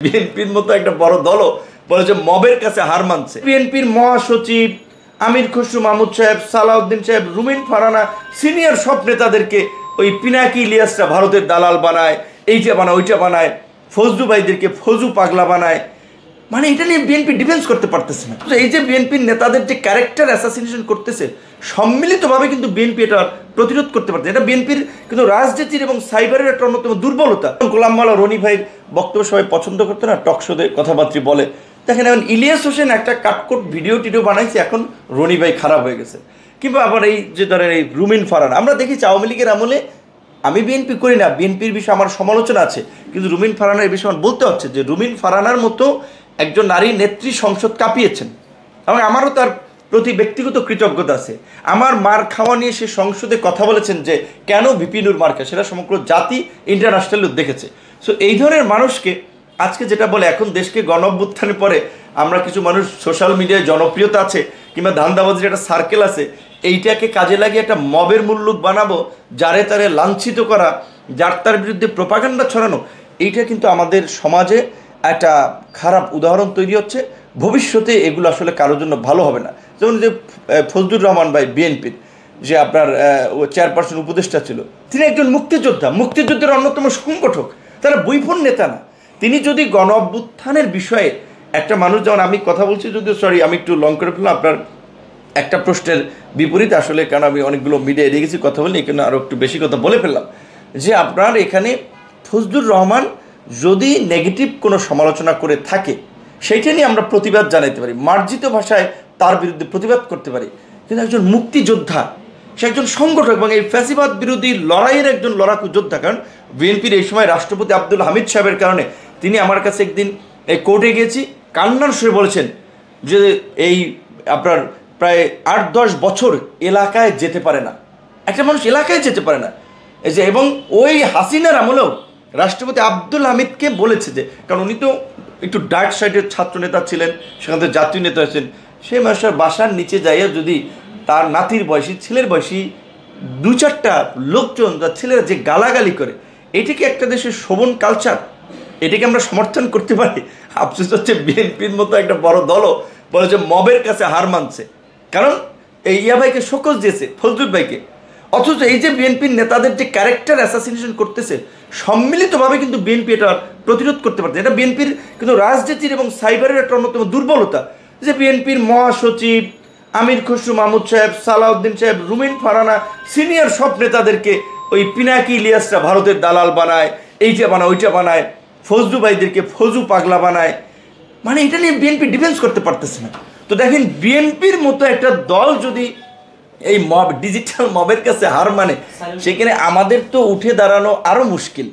বিএনপির মতো একটা বড় দলও বলে যে মবের কাছে হার মানছে। বিএনপির মহাসচিব আমির খসরু মাহমুদ সাহেব, সালাউদ্দিন সাহেব, রুমিন ফারহানা সিনিয়র সব নেতাদেরকে ওই পিনাকি ইলিয়াসরা ভারতের দালাল বানায়, এইটা বানায় ওইটা বানায়, ফজলু ভাইদেরকে ফজু পাগলা বানায়। মানে এটা নিয়ে বিএনপি ডিফেন্স করতে পারতেছে না। এই যে বিএনপির নেতাদের যে ক্যারেক্টার অ্যাসাসিনেশন করতেছে, সম্মিলিতভাবে কিন্তু বিএনপি এটা প্রতিরোধ করতে পারছে। এটা বিএনপির কিন্তু রাজনীতির এবং সাইবারের একটা অন্যতম দুর্বলতা। গোলাম মাওলা রনি ভাইয়ের বক্তব্য সবাই পছন্দ করতো না, টকশোতে কথাবার্তা বলে। দেখেন এখন ইলিয়াস হোসেন একটা কাটকট ভিডিও টিডিও বানাইছে, এখন রনি ভাই খারাপ হয়ে গেছে। কিংবা আবার এই যে ধরেন এই রুমিন ফারহানা, আমরা দেখেছি আওয়ামী লীগের আমলে, আমি বিএনপি করি না, বিএনপির বিষয়ে আমার সমালোচনা আছে, কিন্তু রুমিন ফারহানার বিষয়ে আমার বলতে হচ্ছে যে রুমিন ফারহানার মতো একজন নারী নেত্রী সংসদ কাঁপিয়েছেন এবং আমারও তার প্রতি ব্যক্তিগত কৃতজ্ঞতা আছে। আমার মার খাওয়া নিয়ে সে সংসদে কথা বলেছেন যে কেন ভিপিনুর মার্কা, সেটা সমগ্র জাতি ইন্টারন্যাশনাল দেখেছে। সো এই ধরনের মানুষকে আজকে যেটা বলে, এখন দেশকে গণ অভ্যুত্থানের পরে আমরা কিছু মানুষ সোশ্যাল মিডিয়ায় জনপ্রিয়তা আছে কিংবা ধান্দাবাজির একটা সার্কেল আছে, এইটাকে কাজে লাগিয়ে একটা মবের মুল্লুক বানাবো, যারে তারে লাঞ্ছিত করা, যার তার বিরুদ্ধে প্রোপাগান্ডা ছড়ানো, এইটা কিন্তু আমাদের সমাজে একটা খারাপ উদাহরণ তৈরি হচ্ছে। ভবিষ্যতে এগুলো আসলে কারোর জন্য ভালো হবে না। যেমন যে ফজলুর রহমান ভাই বিএনপির যে আপনার চেয়ারপারসন উপদেষ্টা ছিল, তিনি একজন মুক্তিযোদ্ধা, মুক্তিযুদ্ধের অন্যতম সংগঠক, তারা বৈফল নেতা না। তিনি যদি গণ অভ্যুত্থানের বিষয়ে একটা মানুষ, যেমন আমি কথা বলছি, যদিও সরি আমি একটু লং করে ফেললাম আপনার একটা প্রশ্নের বিপরীত আসলে, কারণ আমি অনেকগুলো মিডিয়ায় এড়িয়ে গেছি কথা বলি, এখানে আরও একটু বেশি কথা বলে ফেললাম। যে আপনার এখানে ফজলুর রহমান যদি নেগেটিভ কোনো সমালোচনা করে থাকে, সেইটা নিয়ে আমরা প্রতিবাদ জানাতে পারি, মার্জিত ভাষায় তার বিরুদ্ধে প্রতিবাদ করতে পারি। কিন্তু একজন মুক্তিযোদ্ধা, সে একজন সংগঠক এবং এই ফ্যাসিবাদ বিরোধী লড়াইয়ের একজন লড়াকু যোদ্ধা। কারণ বিএনপির এই সময় রাষ্ট্রপতি আব্দুল হামিদ সাহেবের কারণে তিনি আমার কাছে একদিন এই কোর্টে গিয়েছি, কান্নার সুরে বলেছেন যে এই আপনার প্রায় 8-10 বছর এলাকায় যেতে পারে না, একটা মানুষ এলাকায় যেতে পারে না। এই যে এবং ওই হাসিনার আমলেও রাষ্ট্রপতি আব্দুল হামিদকে বলেছে যে, কারণ উনি তো একটু ডার্ক সাইডের ছাত্র নেতা ছিলেন, সেখান থেকে জাতীয় নেতা হয়েছেন, সেই মানুষের বাসার নিচে যাইয়া যদি তার নাতির বয়সী, ছেলের বয়সী 2-4টা লোকজন, তার ছেলেরা যে গালাগালি করে, এটাকে একটা দেশের শোভন কালচার, এটাকে আমরা সমর্থন করতে পারি? আফসোস হচ্ছে বিএনপির মতো একটা বড় দলও বলে যে মবের কাছে হার মানছে। কারণ এই ইয়া ভাইকে শোকজ দিয়েছে, ফজলুল ভাইকে, অথচ এই যে বিএনপির নেতাদের যে ক্যারেক্টার অ্যাসাসিনেশন করতেছে, সম্মিলিতভাবে কিন্তু বিএনপি এটা প্রতিরোধ করতে পারছে। এটা বিএনপির কিন্তু রাজনীতির এবং সাইবারের একটা অন্যতম দুর্বলতা। যে বিএনপির মহাসচিব আমির খসরু মাহমুদ সাহেব, সালাউদ্দিন সাহেব, রুমিন ফারহানা সিনিয়র সব নেতাদেরকে ওই পিনাকি ইলিয়াসরা ভারতের দালাল বানায়, এইটা বানায় ওইটা বানায়, ফজলু ভাইদেরকে ফজু পাগলা বানায়। মানে এটা নিয়ে বিএনপি ডিফেন্স করতে পারতেছে না। তো দেখেন, বিএনপির মতো একটা দল যদি এই মব, ডিজিটাল মবের কাছে হার মানে, সেখানে আমাদের তো উঠে দাঁড়ানো আরও মুশকিল।